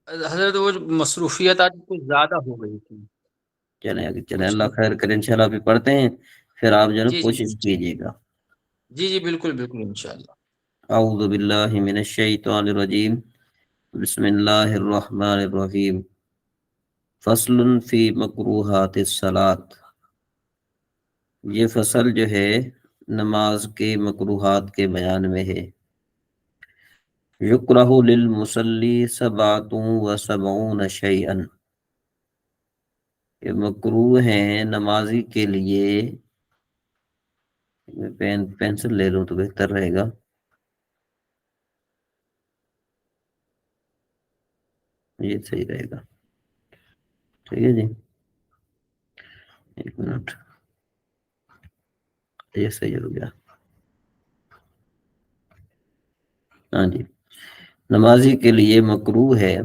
حضرت وہ جو مصروفیت آج کچھ زیادہ ہو گئی تھی چلیں آگے چلیں، کچھ. اللہ خیر کرے، انشاءاللہ ابھی پڑھتے ہیں، پھر آپ جو ہے نا جی جی کوشش کیجیے گا. جی جی بالکل بالکل انشاءاللہ. اعوذ باللہ من الشیطان الرجیم، بسم اللہ الرحمن الرحیم. فصل فی مکروہات الصلاۃ، یہ فصل جو ہے نماز کے مکروہات کے بیان میں ہے. یکرہ للمصلی سبعۃ و سبعون شیئا، یہ مکروہ ہیں نمازی کے لیے. میں پینسل لے لوں تو بہتر رہے گا. یہ صحیح رہے گا. ٹھیک ہے جی، ایک منٹ، یہ صحیح ہو گیا. ہاں جی، نمازی کے لیے مکروہ ہے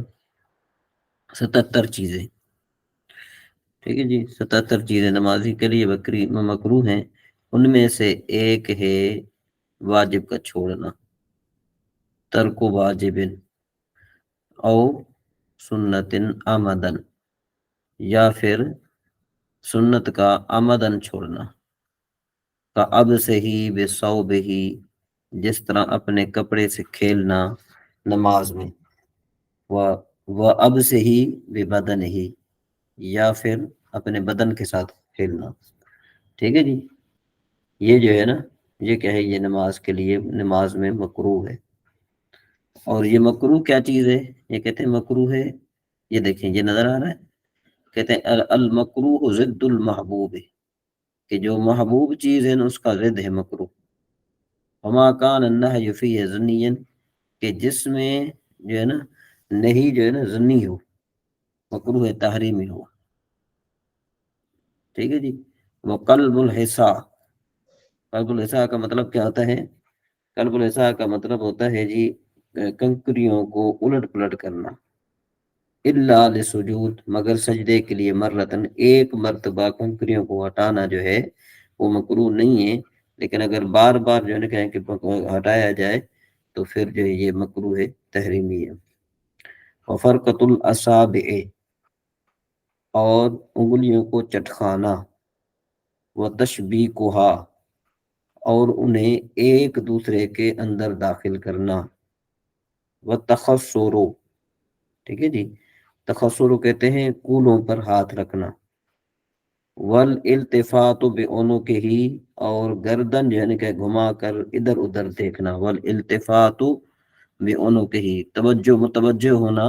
77 چیزیں. ٹھیک ہے جی، 77 چیزیں نمازی کے لیے مکروہ ہیں. ان میں سے ایک ہے واجب کا چھوڑنا، ترک واجب او سنت عمدن، یا پھر سنت کا عمدن چھوڑنا. کا اب سے ہی بے صوب ہی، جس طرح اپنے کپڑے سے کھیلنا نماز میں. وہ اب سے ہی بے بدن ہی، یا پھر اپنے بدن کے ساتھ کھیلنا. ٹھیک ہے جی، یہ جو ہے نا، یہ کیا ہے، یہ نماز کے لیے نماز میں مکروہ ہے. اور یہ مکروہ کیا چیز ہے؟ یہ کہتے ہیں مکروہ ہے، یہ دیکھیں یہ نظر آ رہا ہے، کہتے ہیں المکروہ ضد المحبوب، کہ جو محبوب چیز ہے نا اس کا ضد ہے مکروہ. وما کان النہی فیہ ظنیا، کہ جس میں جو ہے نا نہیں جو ہے نا ظنی ہو، مکروہ تحریمی ہو. ٹھیک ہے جی. وہ قلب الحسا، قلب الحسا کا مطلب کیا ہوتا ہے؟ قلب الحسا کا مطلب ہوتا ہے جی کنکریوں کو الٹ پلٹ کرنا. الا للسجود، مگر سجدے کے لیے، مرتن ایک مرتبہ کنکریوں کو ہٹانا جو ہے وہ مکروہ نہیں ہے. لیکن اگر بار بار جو ہے نا کہیں کہ ہٹایا جائے تو پھر جو ہے یہ مکروہ تحریمی ہے. وفرقۃ الاصابع، اور انگلیوں کو چٹکانا. وتشبیکھا، اور انہیں ایک دوسرے کے اندر داخل کرنا. وتخصر، ٹھیک ہے جی، تخصر کہتے ہیں کولوں پر ہاتھ رکھنا. والالتفات بعنقہ، اور گردن جو ہے نا کہ گھما کر ادھر ادھر دیکھنا. والالتفات بعنقہ، توجہ متوجہ ہونا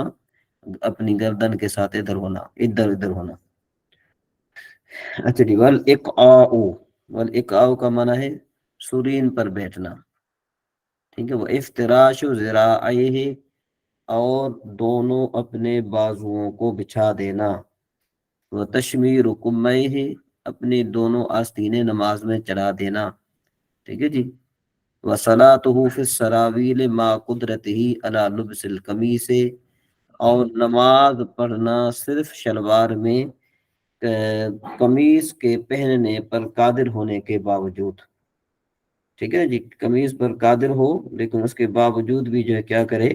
اپنی گردن کے ساتھ ادھر ہونا، ادھر ادھر ہونا. اچھا جی. والاقعاء، والاقعاء کا معنی ہے سرین پر بیٹھنا. ٹھیک ہے. وہ افتراش ذراعیہ، اور دونوں اپنے بازوؤں کو بچھا دینا. وہ تشمیر کمیہ، اپنی دونوں آستینیں نماز میں چلا دینا. ٹھیک ہے جی. وصلاۃہ فی السراویل مع قدرتہ علی لبس القمیص، اور نماز پڑھنا صرف شلوار میں قمیص کے پہننے پر قادر ہونے کے باوجود. ٹھیک ہے جی، قمیص پر قادر ہو لیکن اس کے باوجود بھی جو ہے کیا کرے،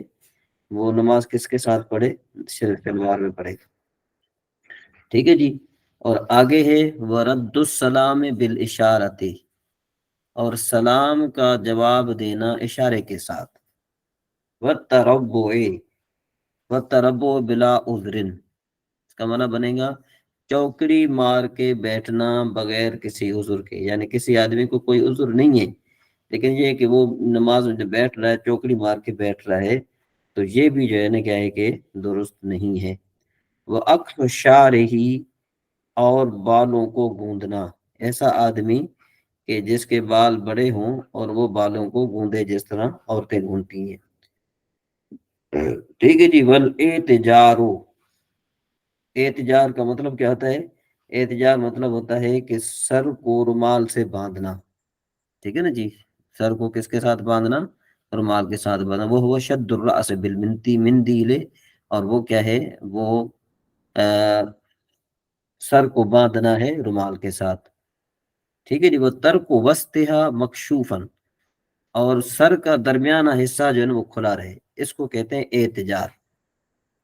وہ نماز کس کے ساتھ پڑھے؟ صرف شلوار میں پڑھے. ٹھیک ہے جی. اور آگے ہے ورد السلام بالاشارۃ، اور سلام کا جواب دینا اشارے کے ساتھ. والتربع، والتربع بلا عذر، اس کا معنی بنے گا چوکڑی مار کے بیٹھنا بغیر کسی عذر کے. یعنی کسی آدمی کو کوئی عذر نہیں ہے لیکن یہ ہے کہ وہ نماز میں بیٹھ رہا ہے، چوکڑی مار کے بیٹھ رہا ہے، تو یہ بھی جو ہے نا کیا ہے کہ درست نہیں ہے. وہ اخذ شعرہ، اور بالوں کو گوندنا. ایسا آدمی کہ جس کے بال بڑے ہوں اور وہ بالوں کو گوندے جس طرح عورتیں گوندتی ہیں. ٹھیک ہے جی. والاعتجار، اعتجار کا مطلب کیا ہوتا ہے؟ اعتجار مطلب ہوتا ہے کہ سر کو رومال سے باندھنا. ٹھیک ہے نا جی، سر کو کس کے ساتھ باندھنا؟ رومال کے ساتھ باندھنا. وہ ہوا شد الراس بالمندیل، اور وہ کیا ہے، وہ سر کو باندھنا ہے رومال کے ساتھ. ٹھیک ہے جی. وہ ترک وسطھا مکشوفا، اور سر کا درمیانہ حصہ جو ہے نا وہ کھلا رہے، اس کو کہتے ہیں اعتجار.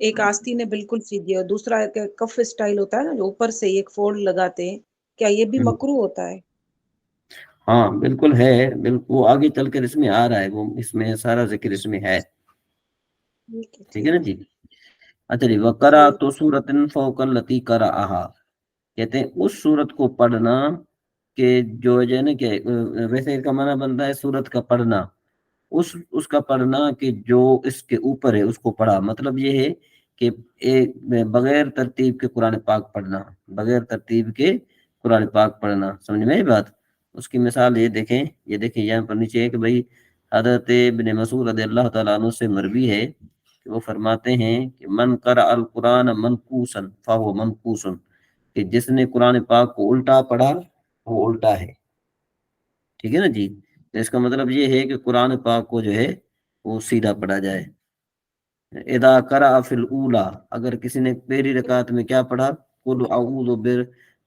ایک آستین ہے بالکل سیدھی اور دوسرا ایک کف اسٹائل ہوتا ہے نا جو اوپر سے ایک فولڈ لگاتے ہیں، کیا یہ بھی مکروہ ہوتا ہے؟ ہاں بالکل ہے، بالکل وہ آگے چل کر اس میں آ رہا ہے، وہ اس میں سارا ذکر اس میں ہے، ٹھیک ہے نا جی۔ اچھا جی، وقرا تو سورت فوق التی قرأہا، کہتے ہیں اس سورت کو پڑھنا کہ جو ہے نا کہ ویسے اس کا معنی بنتا ہے سورت کا پڑھنا، اس کا پڑھنا کہ جو اس کے اوپر ہے اس کو پڑھا، مطلب یہ ہے کہ ایک بغیر ترتیب کے قرآن پاک پڑھنا، بغیر ترتیب کے قرآن پاک پڑھنا، سمجھ میں بات؟ اس کی مثال یہ دیکھیں یہاں پر نیچے ہے کہ بھائی حضرت ابن مسعود رضی اللہ تعالیٰ عنہ سے مروی ہے کہ وہ فرماتے ہیں کہ من قرأ القرآن منقوصا فهو منقوص، کہ جس نے قرآن پاک کو الٹا پڑھا وہ الٹا ہے، ٹھیک ہے نا جی۔ اس کا مطلب یہ ہے کہ قرآن پاک کو جو ہے وہ سیدھا پڑھا جائے۔ اذا قرأ فی الاولی، اگر کسی نے پہلی رکعت میں کیا پڑھا، قل اعوذ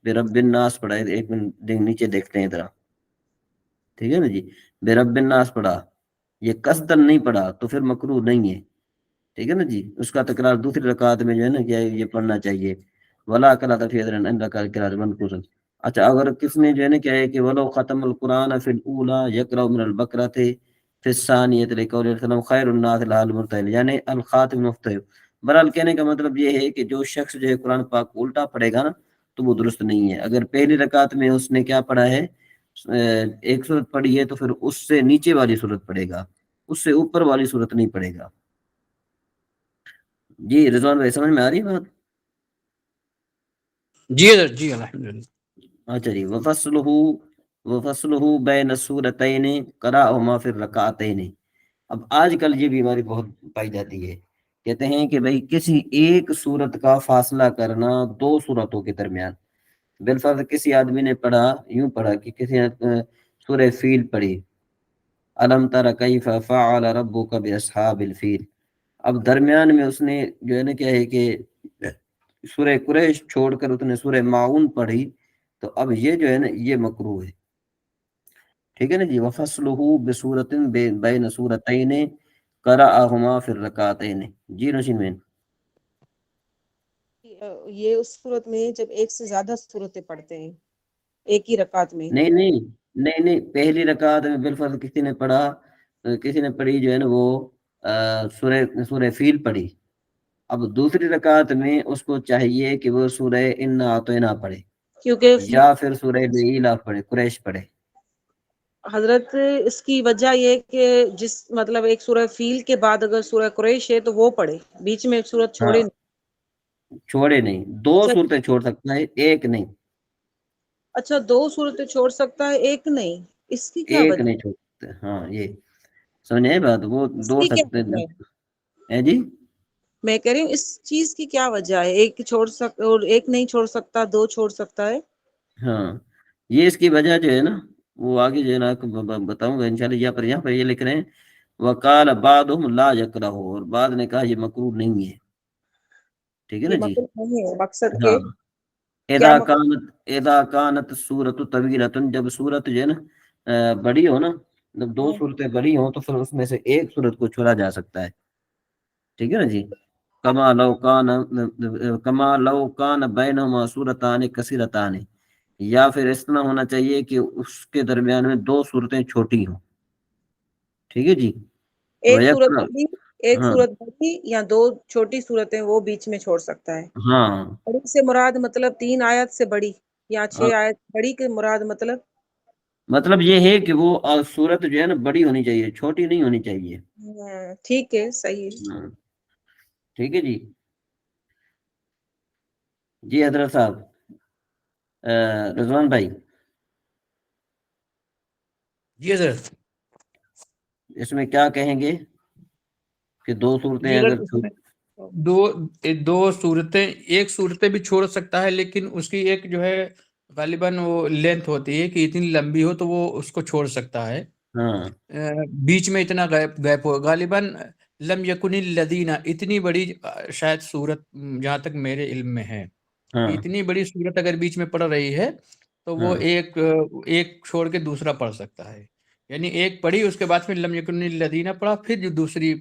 برب الناس پڑھا، ایک منٹ نیچے دیکھتے ہیں ذرا، ٹھیک ہے نا جی، برب الناس پڑھا، یہ قصدن نہیں پڑھا تو پھر مکروہ نہیں ہے، ٹھیک ہے نا جی۔ اس کا تکرار دوسری رکعت میں جو ہے نا کیا یہ پڑھنا چاہیے، ولا قرأت فی اذن ان رکعت قرأت منقوصا۔ اچھا اگر کس نے جو ہے نا کیا ہے کہ ولو ختم القرآن فی الاولی یقرأ من البقرہ فی الثانیۃ لقول وسلم خیر الناس المرتل، یعنی الخاتم مفتح۔ بہرحال کہنے کا مطلب یہ ہے کہ جو شخص جو ہے قرآن پاک کو الٹا پڑھے گا نا تو وہ درست نہیں ہے۔ اگر پہلی رکعت میں اس نے کیا پڑھا ہے، ایک صورت پڑھی ہے، تو پھر اس سے نیچے والی صورت پڑھے گا، اس سے اوپر والی صورت نہیں پڑھے گا۔ جی رضوان بھائی سمجھ میں آ رہی ہے بات؟ جی حضرت جی الحمدللہ۔ اچھا جی، وفصلہ بین السورتین قرأہما فی الرکعتین۔ اب آج کل یہ بیماری بہت پائی جاتی ہے، کہتے ہیں کہ بھئی کسی ایک صورت کا فاصلہ کرنا دو صورتوں کے درمیان۔ بالفرض کسی آدمی نے پڑھا، یوں پڑھا کہ کسی نے سورہ فیل پڑھی، الم تر کیف فعل ربک باصحاب الفیل، اب درمیان میں اس نے جو ہے نا کیا ہے کہ سورہ قریش چھوڑ کر اس نے سورہ معون پڑھی، تو اب یہ جو ہے نا یہ مکروہ ہے، ٹھیک ہے نا جی۔ وفصلہ بسورۃ بین سورتین قرأہما فی الرکعتین۔ جی نشین مین۔ یہ اس صورت میں جب ایک سے زیادہ صورتیں پڑھتے ہیں ایک ہی رکعت میں؟ نہیں، پہلی رکعت میں بالفرض کسی نے پڑھا، کسی نے پڑھی جو ہے نا وہ سورہ فیل پڑھی، اب دوسری رکعت میں اس کو چاہیے کہ وہ سورہ انا اعطینا پڑھے کیونکہ یا پھر سورہ الإیلاف پڑھے، قریش پڑھے۔ حضرت اس کی وجہ یہ کہ جس مطلب ایک سورہ فیل کے بعد اگر سورہ قریش ہے تو وہ پڑھے، بیچ میں ایک سورت چھوڑے نہیں۔ چھوڑے نہیں، دو صورتیں چھوڑ سکتا ہے، ایک نہیں۔ اچھا دو صورتیں چھوڑ سکتا ہے ایک نہیں، اس کی کیا ایک وجہ؟ نہیں چھوڑ سکتے، ہاں یہ سمجھے بات، وہ اس دو کی کیا سکتے وجہ ہیں جی۔ میں کہہ رہی ہوں اس چیز کی کیا وجہ ہے، ایک چھوڑ سکتا اور ایک نہیں چھوڑ سکتا، دو چھوڑ سکتا ہے؟ ہاں یہ اس کی وجہ جو ہے نا وہ آگے جو ہے نا بتاؤں گا انشاءاللہ۔ یہاں پر یہ لکھ رہے ہیں وقال بعضهم لا یکرہ، اور بعض نے کہا یہ مکروہ نہیں ہے، ٹھیک ہے نا یہ جی۔ مطلب نہیں ہے، مقصد ہاں کہ کیا اذا کانت سورت طویلۃ، جب سورت جو ہے نا بڑی ہو نا، جب دو صورتیں بڑی ہوں تو پھر اس میں سے ایک صورت کو چھوڑا جا سکتا ہے، ٹھیک ہے نا جی۔ کما لو کان بینہما سورتان کثیرتان، یا پھر اس طرح ہونا چاہیے کہ اس کے درمیان میں دو صورتیں چھوٹی ہوں، ٹھیک ہے جی۔ ایک صورت بڑی، ایک ہاں صورت بڑی یا دو چھوٹی صورتیں وہ بیچ میں چھوڑ سکتا ہے۔ ہاں بڑی سے مراد مطلب 3 آیت سے بڑی یا 6 آیت بڑی کے مراد مطلب یہ ہے کہ وہ صورت جو ہے نا بڑی ہونی چاہیے، چھوٹی نہیں ہونی چاہیے۔ ٹھیک ہے، صحیح ہے۔ ہاں ٹھیک ہے جی۔ جی حضرت صاحب، رضوان بھائی جی حضرت۔ اس میں کیا کہیں گے کہ دو صورتیں جی اگر حضرت، اس میں دو صورتیں، ایک صورتیں بھی چھوڑ سکتا ہے، لیکن اس کی ایک جو ہے غالباً وہ لینتھ ہوتی ہے کہ اتنی لمبی ہو تو وہ اس کو چھوڑ سکتا ہے، ہاں بیچ میں اتنا گیپ ہو، غالباً لم یکن الذین، اتنی بڑی شاید صورت جہاں تک میرے علم میں ہے ہاں کہ اتنی بڑی صورت اگر بیچ میں پڑھ رہی ہے تو وہ ہاں ایک چھوڑ کے دوسرا پڑھ سکتا ہے، یعنی ایک پڑھی اس کے بعد پھر لم یکن الذین پڑھا، پھر جو دوسری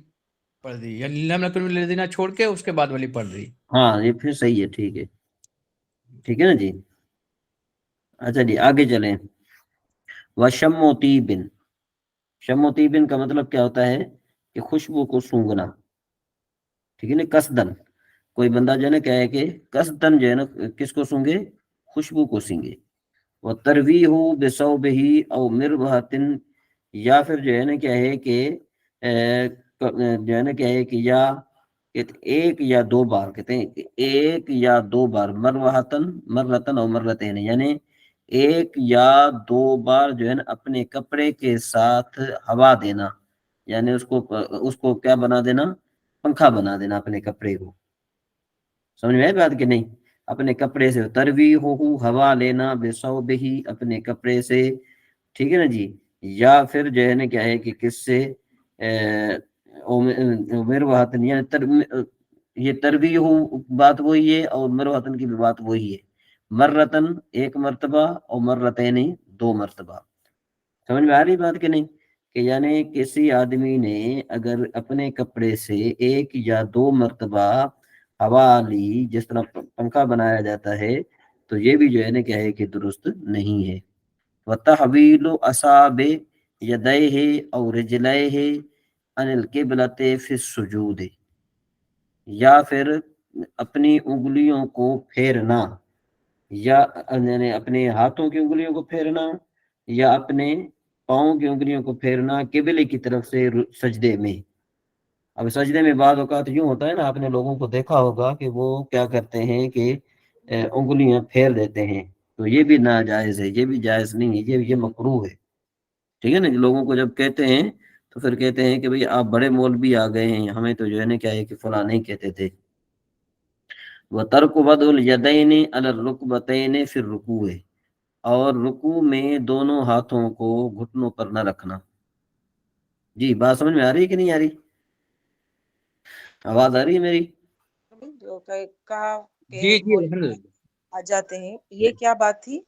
پڑھ دی، یعنی لم نکن من الذین چھوڑ کے اس کے بعد والی پڑھ دی. ہاں یہ پھر صحیح ہے، ٹھیک ہے، ٹھیک ہے نا جی. اچھا جی آگے چلیں. وشم و طیبن، شم و طیبن کا مطلب کیا ہوتا ہے کہ خوشبو کو سونگھنا، ٹھیک ہے نا. قصدن، کوئی بندہ جو ہے نا کیا ہے کہ قصدن جو ہے نا کس کو سونگے، خوشبو کو سینگے. وہ ترویح بصوبہ او مربحۃ، یا پھر جو ہے نا کیا ہے کہ جو ہے نا کیا ہے کہ یا ایک یا دو بار، کہتے ہیں کہ ایک یا دو بار، مربحۃن مرتن اور مرتین، یعنی ایک یا دو بار جو ہے نا اپنے کپڑے کے ساتھ ہوا دینا، یعنی اس کو کیا بنا دینا، پنکھا بنا دینا اپنے کپڑے کو. سمجھ میں آئی بات کہ نہیں؟ اپنے کپڑے سے ترویح ہوا لینا، بصوبہ اپنے کپڑے سے، ٹھیک ہے نا جی. یا پھر جو ہے نا کیا ہے کہ کس سے، مرواحتن، یہ ترویح بات وہی ہے اور مرواحتن کی بھی بات وہی ہے. مرتن ایک مرتبہ اور مرتین دو مرتبہ. سمجھ میں آ رہی بات کہ نہیں؟ کہ یعنی کسی آدمی نے اگر اپنے کپڑے سے ایک یا دو مرتبہ ہوا لی، جس طرح پنکھا بنایا جاتا ہے، تو یہ بھی جو ہے نا کیا ہے کہ درست نہیں ہے. وَتَحْوِيلُ أَصَابِ يَدَيْهِ أَوْ رِجْلَيْهِ عَنِ الْقِبْلَةِ فِي السُّجُودِ، یا پھر اپنی انگلیوں کو پھیرنا، یا یعنی اپنے ہاتھوں کی انگلیوں کو پھیرنا یا اپنے پاؤں کی انگلیوں کو پھیرنا قبلے کی طرف سے سجدے میں. اب سجدے میں بعض اوقات یوں ہوتا ہے نا، آپ نے لوگوں کو دیکھا ہوگا کہ وہ کیا کرتے ہیں کہ انگلیاں پھیر دیتے ہیں، تو یہ بھی ناجائز ہے، یہ بھی جائز نہیں ہے، یہ مکروہ ہے. ٹھیک ہے نا. لوگوں کو جب کہتے ہیں تو پھر کہتے ہیں کہ بھئی آپ بڑے مولوی آ گئے ہیں، ہمیں تو جو ہے نا کیا ہے کہ فلاں نہیں کہتے تھے. وَتَرْكُ وَضْعُ الْيَدَيْنِ عَلَى الرُّكْبَتَيْنِ فِي الرُّكُوعِ، اور رکوع میں دونوں ہاتھوں کو گھٹنوں پر نہ رکھنا. جی بات سمجھ میں آ رہی ہے کہ نہیں آ رہی؟ آواز آ رہی ہے میری؟ جو کہا کہ جی جی مولوی الحمد للہ. آ جاتے ہیں، یہ کیا بات تھی؟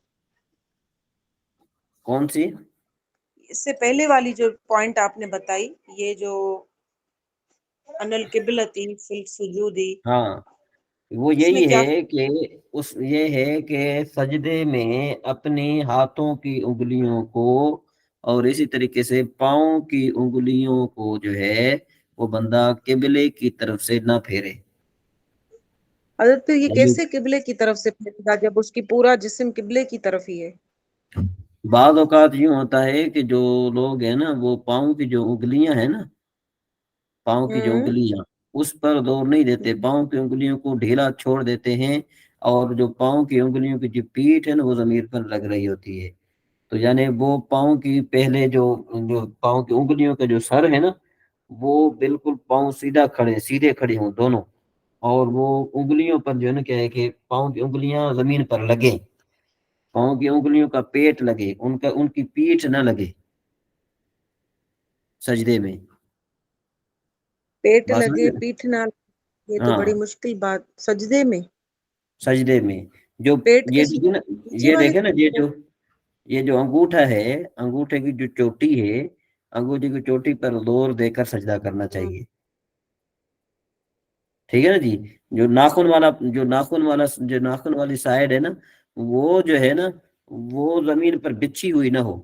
کون سی؟ اس سے پہلے والی جو پوائنٹ آپ نے بتائی، یہ جو ان القبلتی فی السجودی، ہاں وہ اس میں یہی کیا؟ ہے کہ یہ ہے کہ سجدے میں اپنے ہاتھوں کی انگلیوں کو اور اسی طریقے سے پاؤں کی انگلیوں کو جو ہے وہ بندہ قبلے کی طرف سے نہ پھیرے. حضرت یہ کیسے قبلے کی طرف سے پھیرے گا جب اس کی پورا جسم قبلے کی طرف ہی ہے؟ بعض اوقات یوں ہوتا ہے کہ جو لوگ ہیں نا وہ پاؤں کی جو انگلیاں ہیں نا، پاؤں کی جو انگلیاں، اس پر زور نہیں دیتے، پاؤں کی انگلیوں کو ڈھیلا چھوڑ دیتے ہیں، اور جو پاؤں کی انگلیوں کی جو پیٹھ ہے نا وہ زمین پر لگ رہی ہوتی ہے. تو یعنی وہ پاؤں کی پہلے جو پاؤں کی انگلیوں کا جو سر ہے نا، وہ بالکل پاؤں سیدھے کھڑے ہوں دونوں، اور وہ انگلیوں پر جو ہے نا کیا ہے کہ پاؤں کی انگلیاں زمین پر لگے، پاؤں کی انگلیوں کا پیٹ لگے، ان کی پیٹھ نہ لگے سجدے میں. پیٹ بات لگے سمجھ؟ پیٹھ نہ لگے، یہ تو ہاں بڑی مشکل بات. سجدے میں سجدے میں جو پیٹ یہ کس نیچے یہ والے؟ دیکھیں نا، یہ جو انگوٹھا ہے، انگوٹھے کی جو چوٹی ہے، انگوٹھے کی چوٹی پر زور دے کر سجدہ کرنا چاہیے. ٹھیک ہے نا جی. جو ناخن والی سائڈ ہے نا، وہ جو ہے نا وہ زمین پر بچھی ہوئی نہ ہو.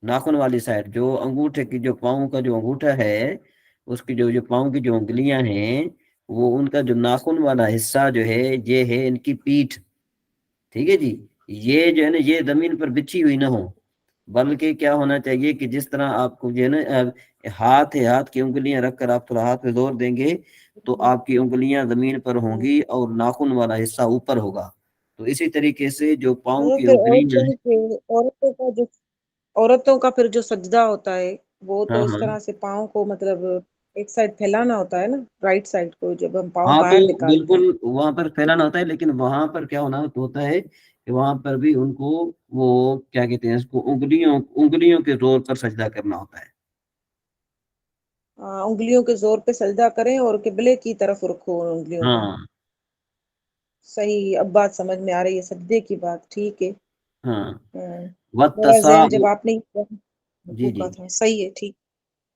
ناخن والی سائڈ جو انگوٹھے کی جو پاؤں کا جو انگوٹھا ہے، اس کی جو پاؤں کی جو انگلیاں ہیں، وہ ان کا جو ناخن والا حصہ جو ہے یہ ہے ان کی پیٹھ. ٹھیک ہے جی. یہ جو ہے نا یہ زمین پر بچھی ہوئی نہ ہو، بلکہ کیا ہونا چاہیے کہ جس طرح آپ کو جو ہے نا ہاتھ کی انگلیاں رکھ کر آپ تھوڑا ہاتھ پہ زور دیں گے تو آپ کی انگلیاں زمین پر ہوں گی اور ناخن والا حصہ اوپر ہوگا. تو اسی طریقے سے جو پاؤں کی پھر انگلیاں ہیں، عورتوں کا پھر جو سجدہ ہوتا ہے وہ ہاں تو اس ہاں طرح سے پاؤں کو مطلب ایک سائڈ پھیلانا ہوتا ہے نا، رائٹ سائڈ کو جب ہم پاؤں ہاں تو باہر نکالتے بالکل ہیں. وہاں پر پھیلانا ہوتا ہے، لیکن وہاں پر کیا ہوتا ہے کہ وہاں پر بھی ان کو وہ کیا کہتے ہیں اس کو انگلیوں کے زور پر سجدہ کرنا ہوتا ہے. انگلیوں کے زور پہ سجدہ کریں اور قبلے کی طرف رکھو انگلیوں کو. ہاں صحیح، اب بات سمجھ میں آ رہی ہے سجدے کی بات. ٹھیک ہے. ہاں. میرا ذہن جب آپ نے جی جی کہا تھا. صحیح ہے، ٹھیک.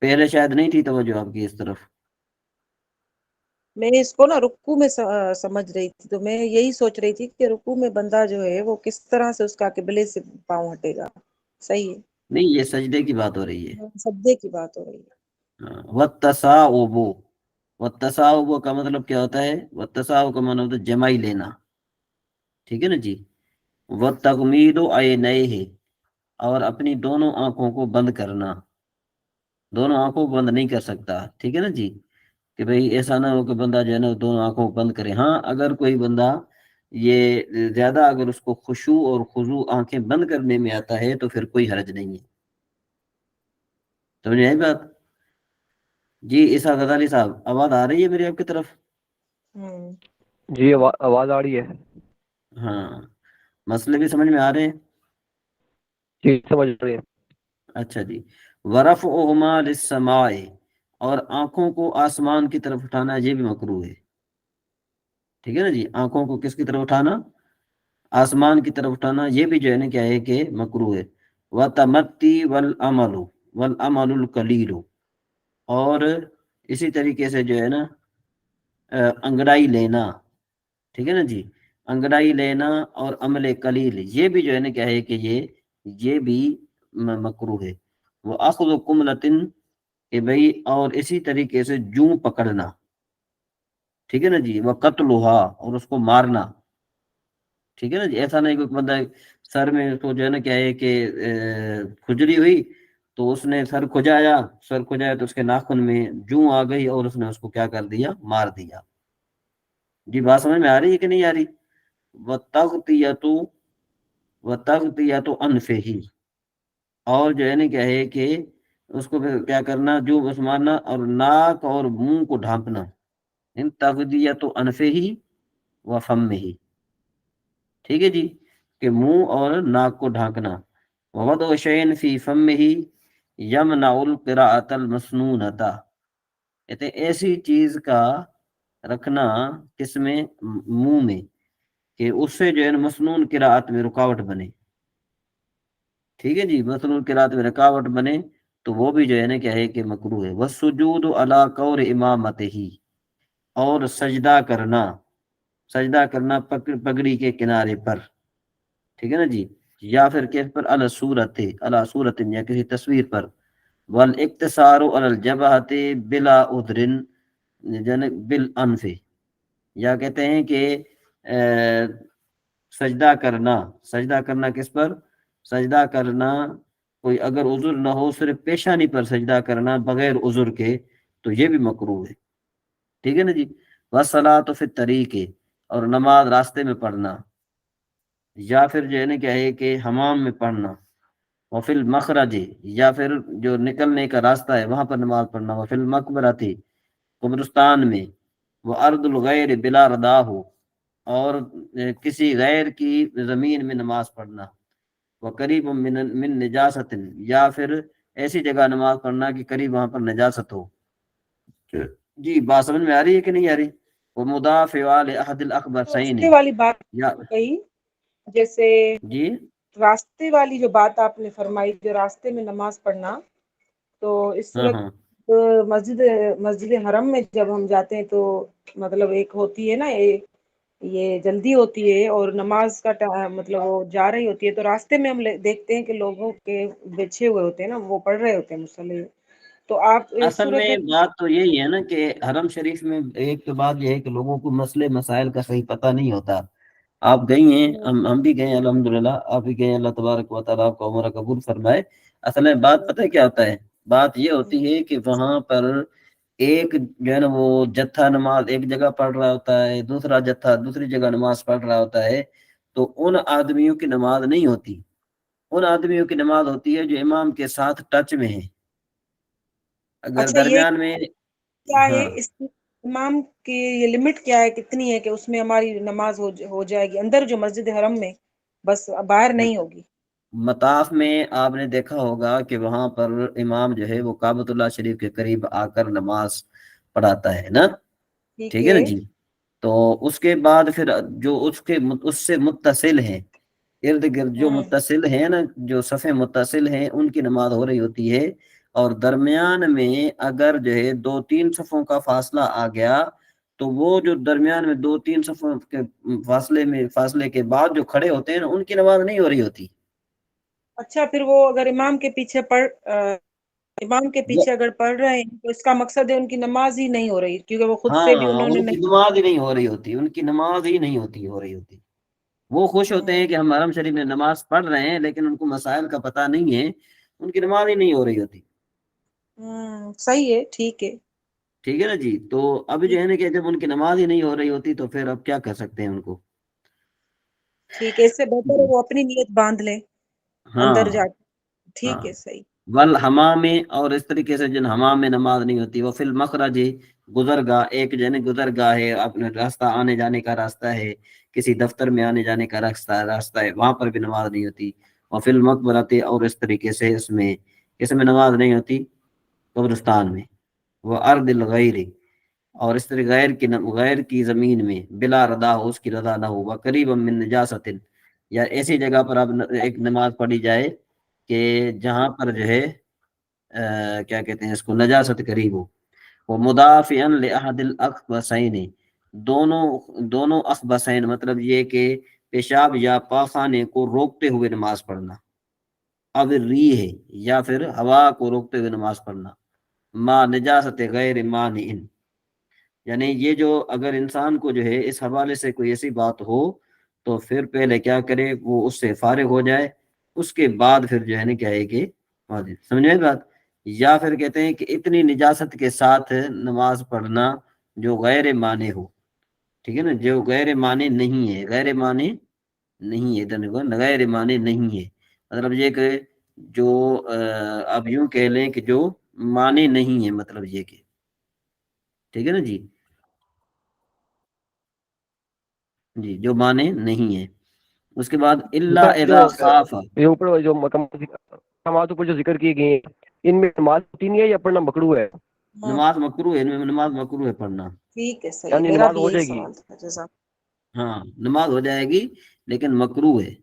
پہلے شاید نہیں تھی توجہ آپ کی اس طرف. میں اس کو نا رکوع میں سمجھ رہی تھی، تو میں یہی سوچ رہی تھی کہ رکوع میں بندہ جو ہے وہ کس طرح سے اس کا قبلے سے پاؤں ہٹے گا. صحیح ہے، نہیں، یہ سجدے کی بات ہو رہی ہے. سجدے کی بات ہو رہی ہے. وَالتَّصَاعُبُ، وَالتَّصَاعُبُ کا مطلب کیا ہوتا ہے؟ وَالتَّصَاعُبُ کا مطلب ہوتا ہے جمائی لینا. ٹھیک ہے نا جی. وَالتَّغْمِيضُ عَيْنَيْهِ، اور اپنی دونوں آنکھوں کو بند کرنا. دونوں آنکھوں کو بند نہیں کر سکتا. ٹھیک ہے نا جی، کہ بھئی ایسا نہ ہو کہ بندہ جو ہے نا دونوں آنکھوں کو بند کرے. ہاں، اگر کوئی بندہ یہ زیادہ اگر اس کو خشوع اور خضوع آنکھیں بند کرنے میں آتا ہے تو پھر کوئی حرج نہیں ہے. سمجھ آئی بات؟ جی اسحاق غزالی صاحب، آواز آ رہی ہے میری آپ کی طرف؟ ہوں جی آواز آ رہی ہے. ہاں، مسئلے بھی سمجھ میں آ رہے ہیں؟ جی سمجھ رہی ہے. اچھا جی. وَرَفْعُهُمَا لِلسَّمَاءِ، اور آنکھوں کو آسمان کی طرف اٹھانا یہ بھی مکروہ ہے. ٹھیک ہے نا جی، آنکھوں کو کس کی طرف اٹھانا؟ آسمان کی طرف اٹھانا، یہ بھی جو ہے نا کیا ہے کہ مکروہ ہے. وَتَمَتِّ وَالْعَمَلُ وَالْعَمَلُ الْقَلِيلُ، اور اسی طریقے سے جو ہے نا انگڑائی لینا. ٹھیک ہے نا جی، انگڑائی لینا اور عمل قلیل، یہ بھی جو ہے نا کیا ہے کہ یہ بھی مکروہ ہے. وہ اخذ قملتن، کہ بھئی اور اسی طریقے سے جوں پکڑنا. ٹھیک ہے نا جی. وہ قتلھا، اور اس کو مارنا. ٹھیک ہے نا جی. ایسا نہیں کوئی بندہ سر میں اس کو جو ہے نا کیا ہے کہ کھجلی ہوئی تو اس نے سر کھجایا تو اس کے ناخن میں جوں آ گئی اور اس نے اس کو کیا کر دیا؟ مار دیا. جی بات سمجھ میں آ رہی ہے کہ نہیں آ رہی؟ وَتَغْطِيَةُ أَنْفِهِ، اور جو ہے نا کیا ہے کہ اس کو کیا کرنا؟ جو بس مارنا، اور ناک اور منہ کو ڈھانپنا. تغطیۃ انفہ وفمہ، ٹھیک ہے جی، کہ منہ اور ناک کو ڈھانکنا. ووضع شیء فی فمہ یمنع القراءۃ المسنونۃ، کہتے ایسی چیز کا رکھنا کس میں؟ منہ میں، کہ اس سے جو ہے مسنون قراءت میں رکاوٹ بنے. ٹھیک ہے جی، مسنون قراءت میں رکاوٹ بنے تو وہ بھی جو ہے نا کیا ہے کہ مکروہ ہے. والسجود علی قور امامتہ، اور سجدہ کرنا پگڑی کے کنارے پر. ٹھیک ہے نا جی، یا پھر کس پر؟ علی صورت، یا کسی تصویر پر. والاقتصار علی الجبہۃ بلا عذر بالانف، یا کہتے ہیں کہ سجدہ کرنا کس پر؟ سجدہ کرنا کوئی اگر عذر نہ ہو، صرف پیشانی پر سجدہ کرنا بغیر عذر کے، تو یہ بھی مکروہ ہے. ٹھیک ہے نا جی. والصلاۃ فی الطریق، اور نماز راستے میں پڑھنا، یا پھر جو ہے نا کیا ہے کہ حمام میں پڑھنا. وفی المخرج، یا پھر جو نکلنے کا راستہ ہے وہاں پر نماز پڑھنا. وفی المقبرۃ، قبرستان میں. وارض الغیر بلا رداہ، اور کسی غیر کی زمین میں نماز پڑھنا. وقریب من نجاست، یا پھر ایسی جگہ نماز پڑھنا کہ قریب وہاں پر نجاست ہو. جی بات سمجھ میں آ رہی ہے کہ نہیں آ رہی؟ وہ مدافع احد الاخبثین، راستے والی بات یا کہی، جیسے جی راستے والی جو بات آپ نے فرمائی، جو راستے میں نماز پڑھنا، تو اس ہاں صورت ہاں مسجد حرم میں جب ہم جاتے ہیں تو مطلب ایک ہوتی ہے نا یہ جلدی ہوتی ہے اور نماز کا مطلب وہ جا رہی ہوتی ہے، تو راستے میں ہم دیکھتے ہیں کہ لوگوں کے بچھے ہوئے ہوتے ہیں نا، وہ پڑھ رہے ہوتے ہیں مصلی. تو آپ اس اصل صورت میں میں بات تو یہی ہے نا کہ حرم شریف میں ایک تو بات یہ ہے کہ لوگوں کو مسئلے مسائل کا صحیح پتہ نہیں ہوتا. آپ گئی ہیں، ہم بھی گئے ہیں الحمدللہ، آپ بھی گئے ہیں، اللہ تبارک و تعالیٰ آپ کو عمرہ قبول فرمائے. اصل میں بات پتہ ہے کیا ہوتا ہے؟ بات یہ ہوتی ہے کہ وہاں پر ایک جو ہے نا وہ جتھا نماز ایک جگہ پڑھ رہا ہوتا ہے، دوسرا جتھا دوسری جگہ نماز پڑھ رہا ہوتا ہے. تو ان آدمیوں کی نماز نہیں ہوتی، ان آدمیوں کی نماز ہوتی ہے جو امام کے ساتھ ٹچ میں ہیں. اگر اچھا یہ درمیان میں، کیا ہے ہاں، اس امام کی یہ لمٹ کیا ہے، کتنی ہے کہ اس میں ہماری نماز ہو جائے گی اندر جو مسجد حرم میں، بس باہر نہیں ہوگی؟ مطاف میں آپ نے دیکھا ہوگا کہ وہاں پر امام جو ہے وہ کعبۃ اللہ شریف کے قریب آ کر نماز پڑھاتا ہے نا. ٹھیک ہے نا جی. تو اس کے بعد پھر جو اس سے متصل ہیں، ارد گرد جو متصل ہیں نا، جو صفیں متصل ہیں، ان کی نماز ہو رہی ہوتی ہے. اور درمیان میں اگر جو ہے 2-3 صفوں کا فاصلہ آ گیا تو وہ جو درمیان میں 2-3 صفوں کے فاصلے کے بعد جو کھڑے ہوتے ہیں ان کی نماز نہیں ہو رہی ہوتی. اچھا، پھر وہ اگر امام کے پیچھے اگر پڑھ رہے ہیں تو اس کا مقصد ہے ان کی نماز ہی نہیں ہو رہی، کیونکہ وہ خود سے بھی ہاں، انہوں نے ان کی نماز ہی نہیں ہو رہی ہوتی، ان کی نماز ہی نہیں ہو رہی ہوتی. وہ خوش ہوتے ہیں کہ ہم حرم شریف میں نماز پڑھ رہے ہیں، لیکن ان کو مسائل کا پتہ نہیں ہے، ان کی نماز ہی نہیں ہو رہی ہوتی. صحیح ہے، ٹھیک ہے. ٹھیک ہے نا جی. تو اب جو ہے نا کہ جب ان کی نماز ہی نہیں ہو رہی ہوتی تو پھر اب کیا کر سکتے ہیں ان کو. ٹھیک ہے، اس سے بہتر ہے وہ اپنی نیت باندھ لیں اندر جا ہاں کے. ٹھیک ہے، صحیح. والحمام، اور اس طریقے سے جن حمام میں نماز نہیں ہوتی. وہ فی المخرج، گزرگاہ، ایک جن گزرگاہ ہے، اپنے راستہ آنے جانے کا راستہ ہے، کسی دفتر میں آنے جانے کا راستہ ہے، وہاں پر بھی نماز نہیں ہوتی. اور فی المقبرۃ، اور اس طریقے سے اس میں نماز نہیں ہوتی قبرستان میں. وہ ارض الغیر، اور اس طرح غیر کی زمین میں، بلا ردا ہو، اس کی رضا نہ ہو، قریب من نجاست، یا ایسی جگہ پر اب ایک نماز پڑھی جائے کہ جہاں پر جو ہے کیا کہتے ہیں اس کو، نجاست قریب ہو. وہ مدافعا لاحد الاخبثین، دونوں اخبثین مطلب یہ کہ پیشاب یا پاخانے کو روکتے ہوئے نماز پڑھنا. اب ری ہے، یا پھر ہوا کو روکتے ہوئے نماز پڑھنا. ما نجاست غیر مانع، یعنی یہ جو اگر انسان کو جو ہے اس حوالے سے کوئی ایسی بات ہو تو پھر پہلے کیا کرے، وہ اس سے فارغ ہو جائے، اس کے بعد پھر جو ہے نا کیا ہے کہ سمجھ میں بات. یا پھر کہتے ہیں کہ اتنی نجاست کے ساتھ نماز پڑھنا جو غیر مانع ہو. ٹھیک ہے نا، جو غیر مانع نہیں ہے، غیر مانع نہیں ہے، غیر مانع نہیں ہے مطلب یہ کہ جو اب یوں کہہ لیں کہ جو معنی نہیں ہے، مطلب یہ کہ ٹھیک ہے نا جی. جی، جو معنی نہیں ہے. اس کے بعد اللہ جو اذا خاف، یہ اوپر جو مقامات اوپر جو ذکر کیے گئے ہیں، ان میں نماز ہوتی نہیں ہے یا پڑھنا مکروہ ہے؟ نماز مکروہ ہے، ان میں نماز مکروہ ہے پڑھنا. ٹھیک ہے، صحیح. یعنی میرا نماز بھی ہو یہی جائے گی؟ سوال تھا. جزاک. ہاں، نماز ہو جائے گی لیکن مکروہ ہے.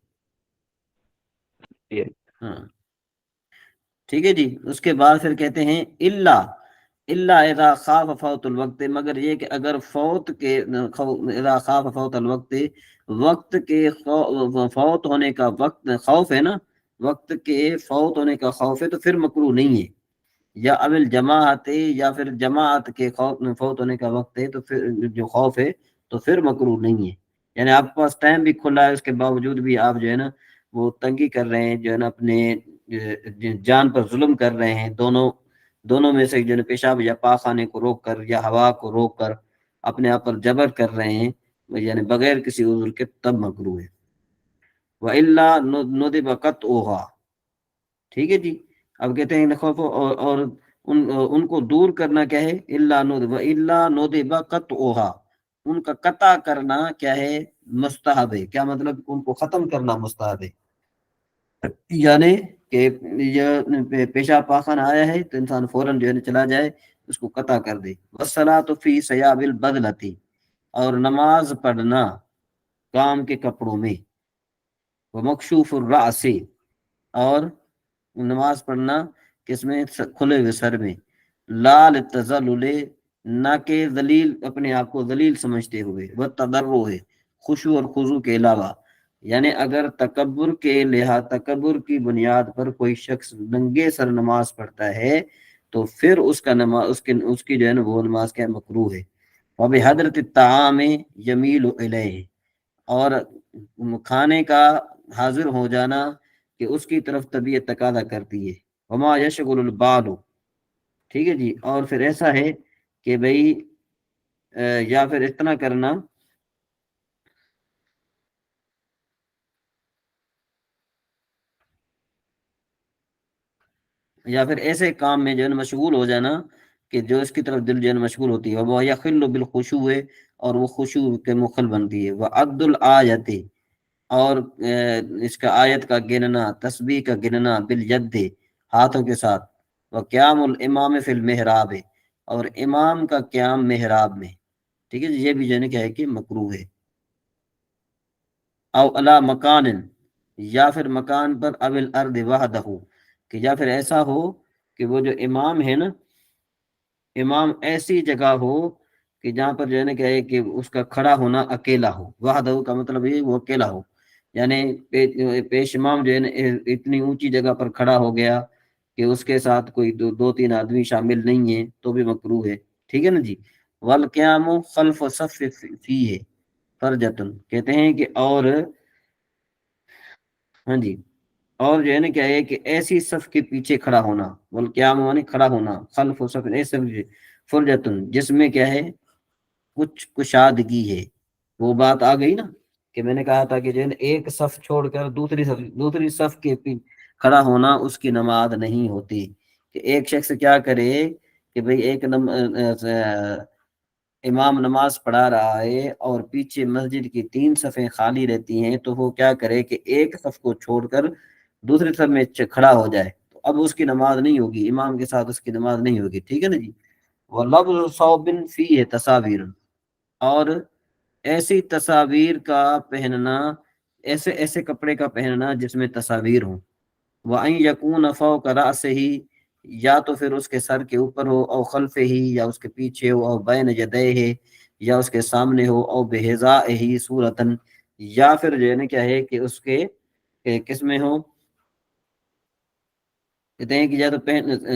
یہ ہاں ٹھیک ہے جی. اس کے بعد پھر کہتے ہیں اللہ اذا خاف فوت الوقت، مگر یہ کہ اگر اذا خاف فوت الوقت، وقت کے فوت ہونے کا وقت خوف ہے نا، وقت کے فوت ہونے کا خوف ہے تو پھر مکروہ نہیں ہے. یا اول جماعت، یا پھر جماعت کے فوت ہونے کا وقت ہے تو پھر جو خوف ہے تو پھر مکروہ نہیں ہے. یعنی آپ کے پاس ٹائم بھی کھلا ہے، اس کے باوجود بھی آپ جو ہے نا وہ تنگی کر رہے ہیں، جو ہے نا اپنے جان پر ظلم کر رہے ہیں. دونوں میں سے جو ہے پیشاب یا پاخانے کو روک کر یا ہوا کو روک کر اپنے آپ پر جبر کر رہے ہیں، یعنی بغیر کسی عذر کے، تب مکروہ ہے. وَإِلَّا نُدِبَ قَطْعُهَا. ٹھیک ہے جی. اب کہتے ہیں خوف اور ان کو دور کرنا کیا ہے، وَإِلَّا نُدِبَ قَطْعُهَا، ان کا قطع کرنا کیا ہے، مستحب ہے. کیا مطلب، ان کو ختم کرنا مستحب ہے. یعنی کہ یہ پیشاب پاخانہ آیا ہے تو انسان فوراً جو ہے چلا جائے، اس کو قطع کر دے. وَالصَّلَاةُ فِي ثِيَابِ الْبَذْلَةِ، اور نماز پڑھنا کام کے کپڑوں میں. وَمَكْشُوفُ الرَّأْسِ، اور نماز پڑھنا کس میں، کھلے ہوئے سر میں. لا للتذلل، نہ کہ ذلیل، اپنے آپ کو ذلیل سمجھتے ہوئے. والتضرع، خشوع اور خضوع کے علاوہ. یعنی اگر تکبر کی بنیاد پر کوئی شخص ننگے سر نماز پڑھتا ہے تو پھر اس کی جو ہے نا وہ نماز کیا مکروہ ہے. وبحضرت الطعام یمیل الیہ، اور کھانے کا حاضر ہو جانا کہ اس کی طرف طبیعت تقاضا کرتی ہے. وما یشغل البال، ٹھیک ہے جی. اور پھر ایسا ہے کہ بھئی یا پھر اتنا کرنا، یا پھر ایسے کام میں جو ہے نا مشغول ہو جانا کہ جو اس کی طرف دل جو ہے نا مشغول ہوتی ہے. وہ یخل بالخشوع، اور وہ خشوع کے مخل بنتی ہے. وہ عد الآیت، اور اس کا آیت کا گننا، تسبیح کا گننا، بالید، ہاتھوں کے ساتھ. وہ قیام الامام فی المحراب، اور امام کا قیام محراب میں. ٹھیک ہے جی. یہ بھی جو ہے نا کیا ہے کہ مکروہ ہے. او علی مکان، یا پھر مکان پر، او الارض وحدہ، کہ یا پھر ایسا ہو کہ وہ جو امام ہے نا، امام ایسی جگہ ہو کہ جہاں پر جو ہے نا کیا ہے کہ اس کا کھڑا ہونا اکیلا ہو، وحدہ کا مطلب یہ وہ اکیلا ہو، یعنی پیش امام جو ہے نا اتنی اونچی جگہ پر کھڑا ہو گیا کہ اس کے ساتھ کوئی دو تین آدمی شامل نہیں ہیں تو بھی مکروہ ہے، ٹھیک ہے نا جی۔ والقیام خلف صف فیہ فرجتن، کہتے ہیں کہ اور ہاں جی، اور جو ہے نا کیا ہے کہ ایسی صف کے پیچھے کھڑا ہونا، والقیام معنی کھڑا ہونا، خلف صف ایسے فرجتن جس میں کیا ہے کچھ کشادگی ہے۔ وہ بات آ گئی نا کہ میں نے کہا تھا کہ جو ہے نا ایک صف چھوڑ کر دوسری صف کے کھڑا ہونا اس کی نماز نہیں ہوتی، کہ ایک شخص کیا کرے کہ بھئی ایک امام نماز پڑھا رہا ہے اور پیچھے مسجد کی 3 صفیں خالی رہتی ہیں، تو وہ کیا کرے کہ ایک صف کو چھوڑ کر دوسری صف میں کھڑا ہو جائے، تو اب اس کی نماز نہیں ہوگی، امام کے ساتھ اس کی نماز نہیں ہوگی، ٹھیک ہے نا جی۔ وَلَفْظُ صَوْبٍ فِيهِ تَصَاوِيرٌ، اور ایسی تصاویر کا پہننا، ایسے کپڑے کا پہننا جس میں تصاویر ہوں۔ وَأَن يَكُونَ فَوْقَ رَأْسِهِ، یا تو پھر اس کے سر کے اوپر ہو، او خلفہ یا اس کے پیچھے ہو، او بین یدیہ یا اس کے سامنے ہو، او بحذائہ صورتن، یا پھر جو ہے نا کیا ہے کہ اس کے کس میں ہو، کہتے ہیں کہ یا تو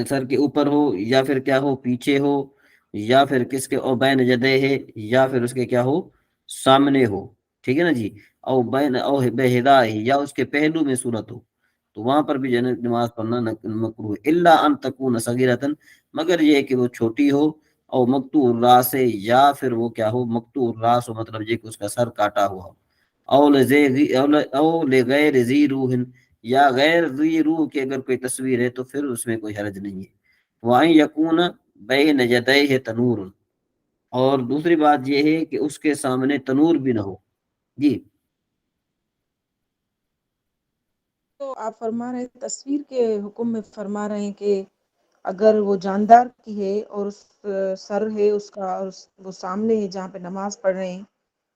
سر کے اوپر ہو یا پھر کیا ہو پیچھے ہو، یا پھر کس کے او بین یدیہ یا پھر اس کے کیا ہو سامنے ہو، ٹھیک ہے نا جی۔ او بین او بحذائہ یا اس کے پہلو میں صورت ہو، تو وہاں پر بھی جو ہے نماز پڑھنا مکروہ ہے، الا ان تکون صغیرۃ، مگر یہ کہ وہ چھوٹی ہو، او مقطوع الراس، یا پھر وہ کیا ہو مقطوع الراس ہو، مطلب یہ کہ اس کا سر کاٹا ہوا ہو، او لغیر ذی روح، یا غیر ذی روح کی اگر کوئی تصویر ہے تو پھر اس میں کوئی حرج نہیں ہے۔ وَأَن يَكُونَ بَيْنَ يَدَيْهِ تَنُورٌ، اور دوسری بات یہ ہے کہ اس کے سامنے تنور بھی نہ ہو، جی۔ تو آپ فرما رہے ہیں تصویر کے حکم میں فرما رہے ہیں کہ اگر وہ جاندار کی ہے اور اس سر ہے اس کا اور وہ سامنے ہے جہاں پہ نماز پڑھ رہے ہیں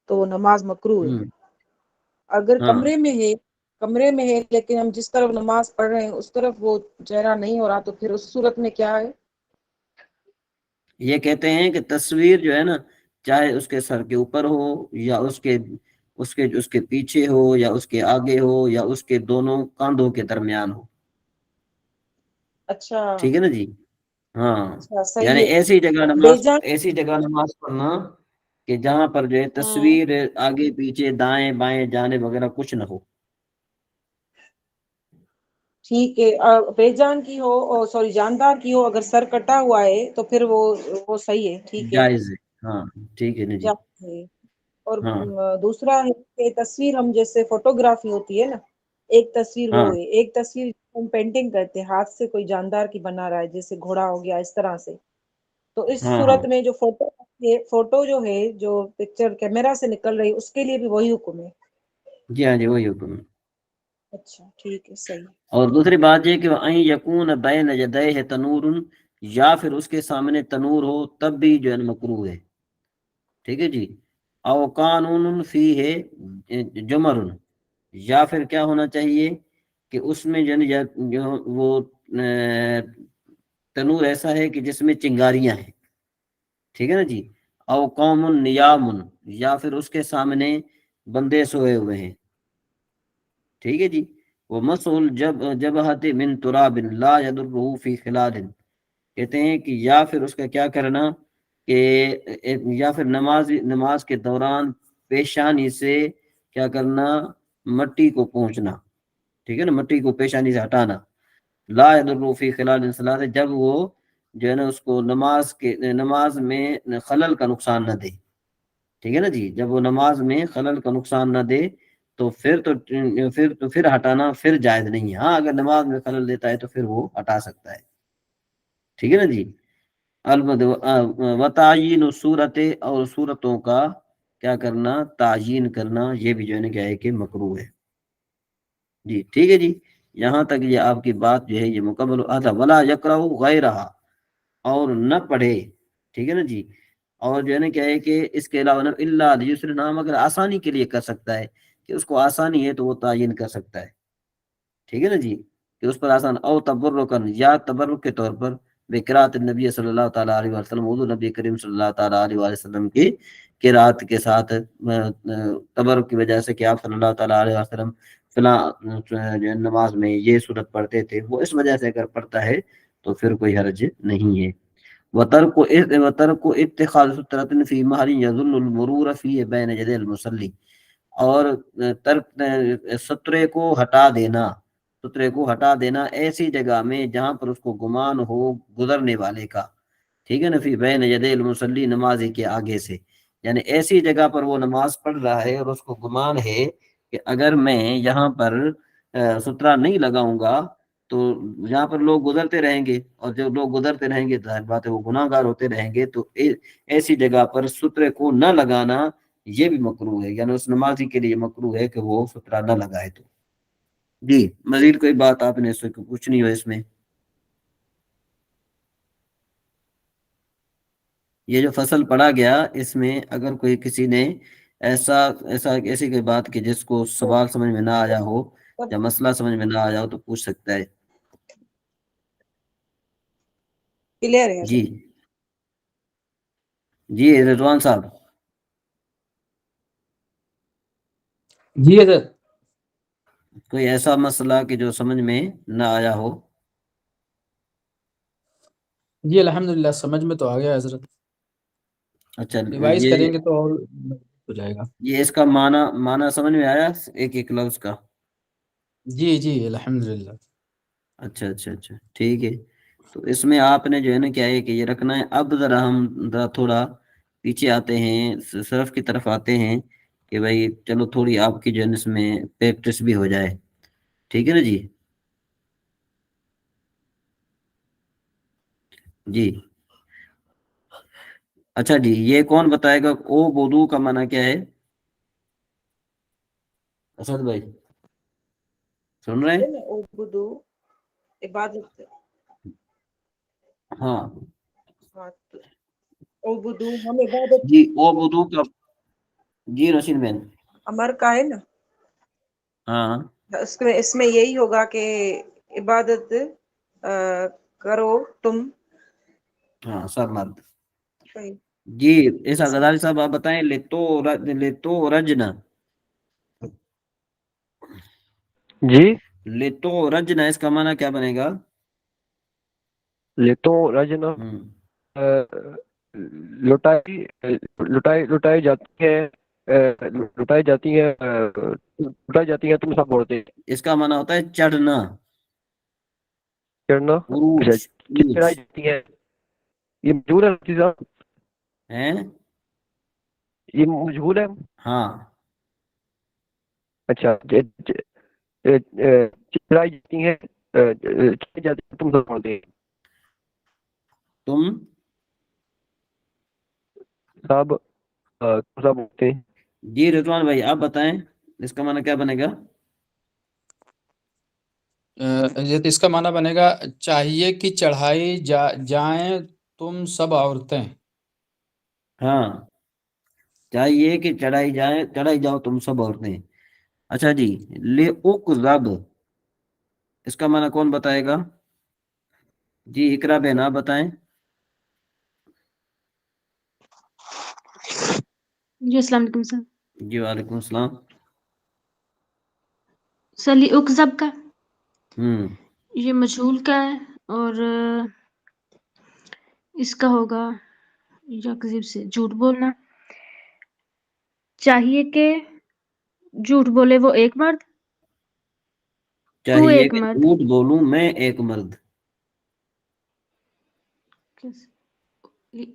تو وہ نماز مکروہ ہے۔ اگر ہاں کمرے میں ہے لیکن ہم جس طرف نماز پڑھ رہے ہیں اس طرف وہ چہرہ نہیں ہو رہا تو پھر اس صورت میں کیا ہے؟ یہ کہتے ہیں کہ تصویر جو ہے نا چاہے اس کے سر کے اوپر ہو یا اس کے پیچھے ہو یا اس کے آگے ہو یا اس کے دونوں کاندھوں کے درمیان ہو، اچھا ٹھیک ہے نا جی۔ ہاں، اچھا یعنی صحیح ہے۔ بے جان ایسی جگہ نماز پڑھنا کہ جہاں پر جو ہے تصویر آگے پیچھے دائیں بائیں جانب وغیرہ کچھ نہ ہو۔ ٹھیک ہے، بے جان کی ہو سوری جاندار کی ہو اگر سر کٹا ہوا ہے تو پھر وہ صحیح ہے، ٹھیک ہے، جائز ہے، ہاں ٹھیک ہے نا جی۔ جائز ہے۔ اور ہاں دوسرا ہے کہ تصویر ہم جیسے فوٹوگرافی ہوتی ہے نا، ایک تصویر وہ ہاں ہے، ایک تصویر ہم پینٹنگ کرتے ہیں ہاتھ سے کوئی جاندار کی بنا رہا ہے جیسے گھوڑا ہو گیا اس طرح سے، تو اس ہاں ہاں صورت میں جو فوٹو جو ہے جو پکچر کیمرہ سے نکل رہی اس کے لیے بھی وہی حکم ہے۔ جی ہاں جی، وہی حکم ہے۔ اچھا ٹھیک ہے، صحیح۔ اور دوسری بات یہ کہ وَأَن يَكُونَ بَيْنَ يَدَيْهِ تَنُورٌ، یا پھر اس کے سامنے تنور ہو تب بھی جو ہے مکروہ ہے، ٹھیک ہے جی۔ او قانون فی ہے جمر، یا پھر کیا ہونا چاہیے کہ اس میں جو وہ تنور ایسا ہے کہ جس میں چنگاریاں ہیں، ٹھیک ہے نا جی۔ او قوم نیام، یا پھر اس کے سامنے بندے سوئے ہوئے ہیں، ٹھیک ہے جی۔ وہ مسول جبہت من تراب لا یضرہ فی خلال، کہتے ہیں کہ یا پھر اس کا کیا کرنا کہ یا پھر نماز کے دوران پیشانی سے کیا کرنا مٹی کو پہنچنا، ٹھیک ہے نا، مٹی کو پیشانی سے ہٹانا، لا یضرہ فی خلال الصلاۃ، جب وہ جو ہے نا اس کو نماز میں خلل کا نقصان نہ دے، ٹھیک ہے نا جی۔ جب وہ نماز میں خلل کا نقصان نہ دے تو پھر ہٹانا پھر جائز نہیں ہے، ہاں اگر نماز میں خلل دیتا ہے تو پھر وہ ہٹا سکتا ہے، ٹھیک ہے نا جی۔ وتعین صورت، اور صورتوں کا کیا کرنا تعین کرنا، یہ بھی جو ہے نا کیا ہے کہ مکروہ ہے، جی ٹھیک ہے جی۔ یہاں تک یہ آپ کی بات جو ہے یہ مکمل آتا، ولا یکرہ غیرہ، اور نہ پڑھے، ٹھیک ہے نا جی۔ اور جو ہے نا کیا ہے کہ اس کے علاوہ اللہ لیسر، نام اگر آسانی کے لیے کر سکتا ہے کہ اس کو آسانی ہے تو وہ تعین کر سکتا ہے، ٹھیک ہے نا جی۔ کہ اس پر آسان، او تبرکن یا تبرک کے طور پر بقراءت النبی صلی اللہ تعالیٰ علیہ وسلم، حضور نبی کریم صلی اللہ تعالیٰ علیہ وسلم کی قرات کے ساتھ تبرک کی وجہ سے کہ آپ صلی اللہ تعالیٰ علیہ وسلم فلاں نماز میں یہ صورت پڑھتے تھے، وہ اس وجہ سے اگر پڑھتا ہے تو پھر کوئی حرج نہیں ہے۔ وَتَرْكُ اتِّخَاذِ سُتْرَةٍ فِي مَحَلٍ يَظُلُّ الْمُرُورَ فِيهِ بَيْنَ يَدَيْ الْمُصَلِّ، اور سترے کو ہٹا دینا ایسی جگہ میں جہاں پر اس کو گمان ہو گزرنے والے کا، ٹھیک ہے نا، فی بین یدی المصلی، نمازی کے آگے سے، یعنی ایسی جگہ پر وہ نماز پڑھ رہا ہے اور اس کو گمان ہے کہ اگر میں یہاں پر سترا نہیں لگاؤں گا تو یہاں پر لوگ گزرتے رہیں گے، اور جو لوگ گزرتے رہیں گے ظاہر بات ہے وہ گناہ گار ہوتے رہیں گے، تو ایسی جگہ پر سترے کو نہ لگانا یہ بھی مکروہ ہے، یعنی اس نمازی کے لیے مکروہ ہے کہ وہ سترا نہ لگائے۔ تو جی مزید کوئی بات آپ نے اس سے پوچھنی ہو اس میں؟ یہ جو فصل پڑھا گیا اس میں اگر کوئی کسی نے ایسی کوئی بات کہ جس کو سوال سمجھ میں نہ آیا ہو یا مسئلہ سمجھ میں نہ آیا ہو تو پوچھ سکتا ہے۔ کلیئر ہے جی جی رضوان صاحب، جی حضرت، کوئی ایسا مسئلہ کہ جو سمجھ میں نہ آیا ہو؟ جی الحمدللہ سمجھ میں تو آ گیا حضرت، اچھا، ریوائز کریں گے تو اور ہو جائے گا۔ یہ اس کا معنی سمجھ میں آیا ایک ایک لفظ کا؟ جی جی الحمدللہ۔ اچھا اچھا اچھا ٹھیک ہے، تو اس میں آپ نے جو ہے نا کیا ہے کہ یہ رکھنا ہے۔ اب ذرا ہم تھوڑا پیچھے آتے ہیں، صرف کی طرف آتے ہیں کہ بھائی چلو تھوڑی آپ کی جو ہے اس میں پریکٹس بھی ہو جائے، ٹھیک ہے نا جی؟ جی اچھا جی، یہ کون بتائے گا او بدو کا معنی کیا ہے؟ اسد بھائی سن رہے ہیں؟ عبدو عبادت، ہاں عبدو ہم عبادت، جی او بدو کا، جی رشید بین، امر کا ہے نا، ہاں اس میں یہی ہوگا کہ عبادت کرو تم۔ ہاں سب مرد۔ صحیح۔ جی ایسا غزالی صاحب آپ بتائیں، لتو رجنا، جی لتو رجنا اس کا معنی کیا بنے گا؟ لتو رجنا ہم، لٹائی جاتی ہے، لٹائی جاتی ہیں تم سب بولتے ہیں۔ اس کا معنی ہوتا ہے چڑھنا، چڑھنا، عروج، چڑھائی جاتی ہے، یہ مجھول ہے چیزاں، ہیں؟ یہ مجھول ہے۔ ہاں اچھا چڑھائی جاتی ہیں، تم سب بولتے ہیں، تم سب سب بولتے ہیں۔ جی رضوان بھائی آپ بتائیں اس کا معنی کیا بنے گا؟ اس کا معنی بنے گا چاہیے کہ چڑھائی جائیں تم سب عورتیں۔ ہاں چاہیے کہ چڑھائی جاؤ تم سب عورتیں۔ اچھا جی، لے اقذب اس کا معنی کون بتائے گا؟ جی اقرا بہن آپ بتائیں۔ جی السلام علیکم سر۔ جی وعلیکم السلام۔ سر اکذب کا یہ مجھول کا ہے، اور اس کا ہوگا یکذب سے جھوٹ بولنا، چاہیے کہ جھوٹ بولے وہ ایک مرد، تو چاہیے ایک کہ مرد، جھوٹ بولوں میں ایک مرد۔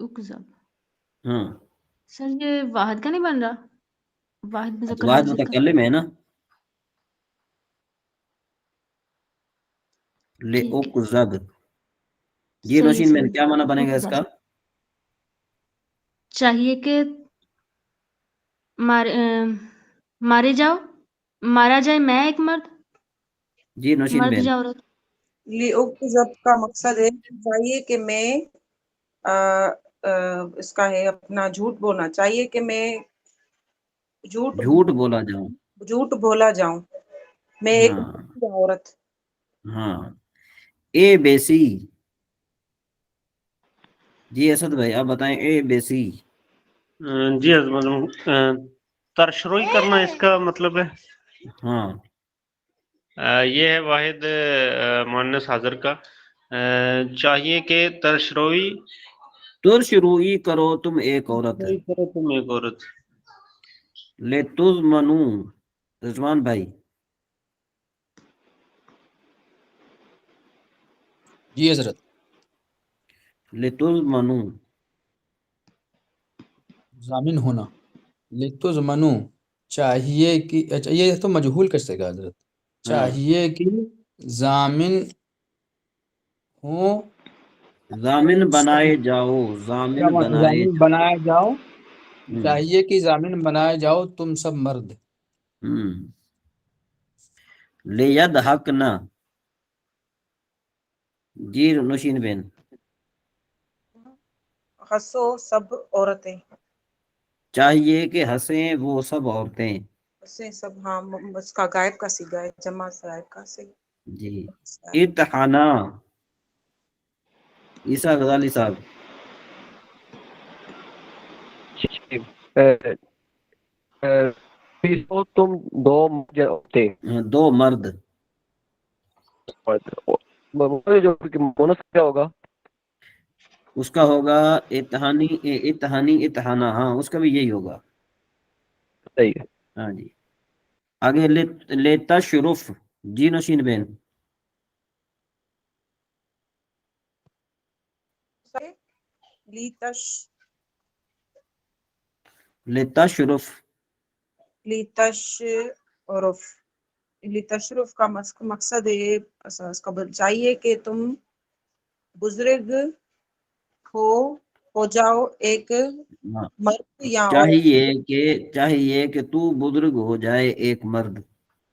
اکذب ہاں سر یہ واحد کا نہیں بن رہا، واحد مذکر واحد حاضر کا۔ متکلم ہے نا، لے ٹھیک ہے اقذب۔ جی صحیح روشین میں صحیح، کیا معنی بنے گا اس اکذب کا؟ چاہیے کہ مارے جاؤ، مارا جائے میں ایک مرد، جی نوشین مرد بہن۔ یا عورت۔ لیعقذب کا مقصد ہے چاہیے کہ میں اس کا ہے اپنا جھوٹ بولنا، چاہیے کہ میں جھوٹ بولا جاؤں، جھوٹ بولا جاؤں، میں ایک ہاں عورت۔ ہاں اے بیسی. جی اسد بھائی آپ بتائیں اے بیسی. جی حضرت ترشروئی کرنا اس کا مطلب ہے. ہاں یہ ہے واحد مؤنث حاضر کا. چاہیے کہ ترشروئی ترشروئی کرو تم ایک عورت. کرو تم ایک عورت. لے تضمنو. رضوان بھائی. جی حضرت. لے تضمنو. ضامن ہونا. لتضمنو چاہیے کہ، اچھا یہ تو مجہول کر سکے گا حضرت. چاہیے کہ ضامن ہوں، ضامن بنائے جاؤ. ضامن بنائے ضامن بنایا جاؤ. ہوں. چاہیے کہ ضامن بنائے جاؤ تم سب مرد. لیدحقنا. جی نوشین بین. ہنسو سب عورتیں. چاہیے کہ ہنسیں وہ سب عورتیں. ہنسیں سب، ہاں اس کا غائب کا صیغہ ہے، جمع غائب کا صیغہ. جی اتحانا. عیسیٰ غزالی صاحب. تم دو عورتیں. دو مرد. جو مونس کیا ہوگا؟ اس کا ہوگا اتحانی. اتحانی اتحانا. ہاں اس کا بھی یہی ہوگا. صحیح ہے. ہاں جی آگے لیتا شرف. جی نوشین بین. لیتش لیتا شرف. لیتشرف. لیتشرف کا مقصد ہے اس کا چاہیے کہ تم بزرگ ہو جاؤ ایک مرد یا عورت. چاہیے کہ تو بزرگ ہو جائے ایک مرد.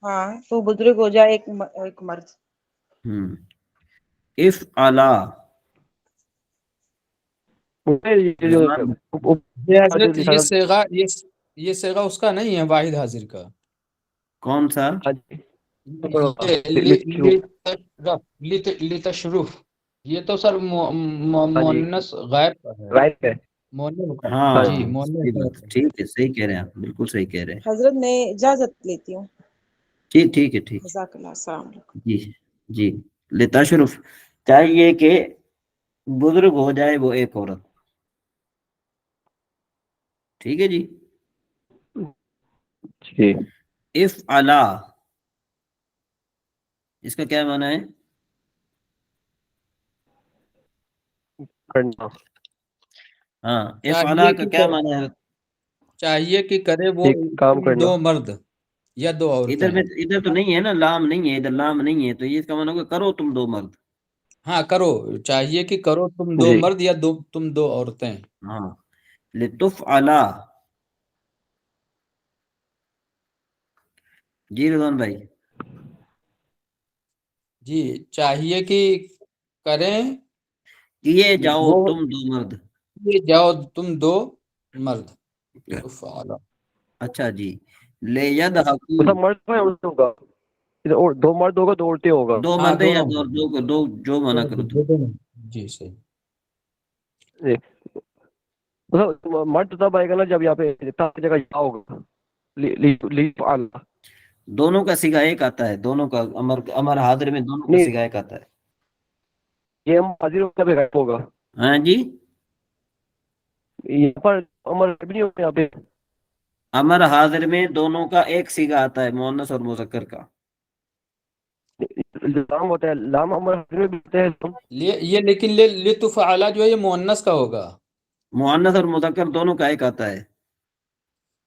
ہاں تو بزرگ ہو جائے ایک مرد. افعلا. یہ حضرت یہ صیغہ اس کا نہیں ہے، واحد حاضر کا. کون سا؟ لتشرف یہ تو سر مؤنث غائب کا ہے. رائٹ ہے. ہاں جی مؤنث. ٹھیک ہے صحیح کہہ رہے ہیں آپ، بالکل صحیح کہہ رہے ہیں. حضرت میں اجازت لیتی ہوں. ٹھیک ہے ٹھیک. جزاک اللہ. السلام علیکم. جی جی لیتا شرف چاہیے کہ بزرگ ہو جائے وہ ایک عورت. ٹھیک ہے جی. جی افعلا اس کا کیا معنی ہے؟ کرنا. ہاں افعلا کا کیا معنی ہے؟ چاہیے کہ کرے وہ ایک کام کرنا. دو مرد یا دو عورتیں. ادھر تو نہیں ہے نا، لام نہیں ہے ادھر، لام نہیں ہے، تو یہ اس کا معنی ہوگا کرو تم دو مرد. ہاں کرو، چاہیے کہ کرو تم دو جی. مرد یا تم دو عورتیں. ہاں لتفعلا. جی رضوان بھائی. جی چاہیے کہ کریں کیے جاؤ وہ تم دو مرد. یہ جاؤ تم دو مرد. افعلا. اچھا جی لیدحقوا. مطلب مرد ہوگا، دو مرد ہوگا دو عورتیں ہوگا. دو ہاں مرد یا دونوں. دو جو منع کرو تم. جی صحیح. مطلب مرد تب آئے گا نا جب یہاں پہ جگہ ہوگا. دونوں کا صیغہ ایک آتا ہے، دونوں کا امر حاضر میں دونوں کا صیغہ ایک آتا ہے. یہ حاضر ہوگا. ہاں جی یہاں پر امر بھی نہیں ہوگا. یہاں پہ امر حاضر میں دونوں کا ایک صیغہ آتا ہے، مؤنث اور مذکر کا. لام ہوتا ہے، لام امر حاضر میں بھی ہوتا ہے. یہ لیکن لتفعلا جو ہے یہ مؤنث کا ہوگا. مؤنث اور مذکر دونوں کا ایک آتا ہے.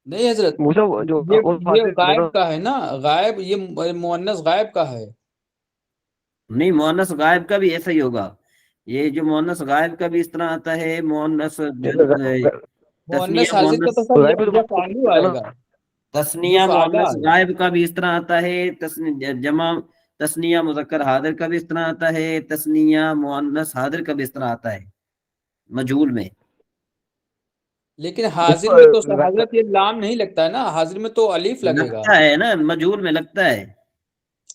نہیں حضرت، جو یہ غائب کا ہے نا، غائب یہ مؤنث غائب کا ہے. نہیں مؤنث غائب کا بھی ایسا ہی ہوگا. یہ جو مؤنث غائب کا بھی اس طرح آتا ہے، مؤنث مؤنث حاضر کا تو سر یفعلو آئے گا. تثنیہ یفعلا مؤنث غائب کا بھی اس طرح آتا ہے. جمع تثنیہ مذکر حاضر کا بھی اس طرح آتا ہے. تثنیہ مؤنث حاضر کا بھی اس طرح آتا ہے مجہول میں. لیکن حاضر میں تو حضرت یہ لام نہیں لگتا ہے نا، حاضر میں تو الف لگے گا. لگتا ہے نا، مجہول میں لگتا ہے.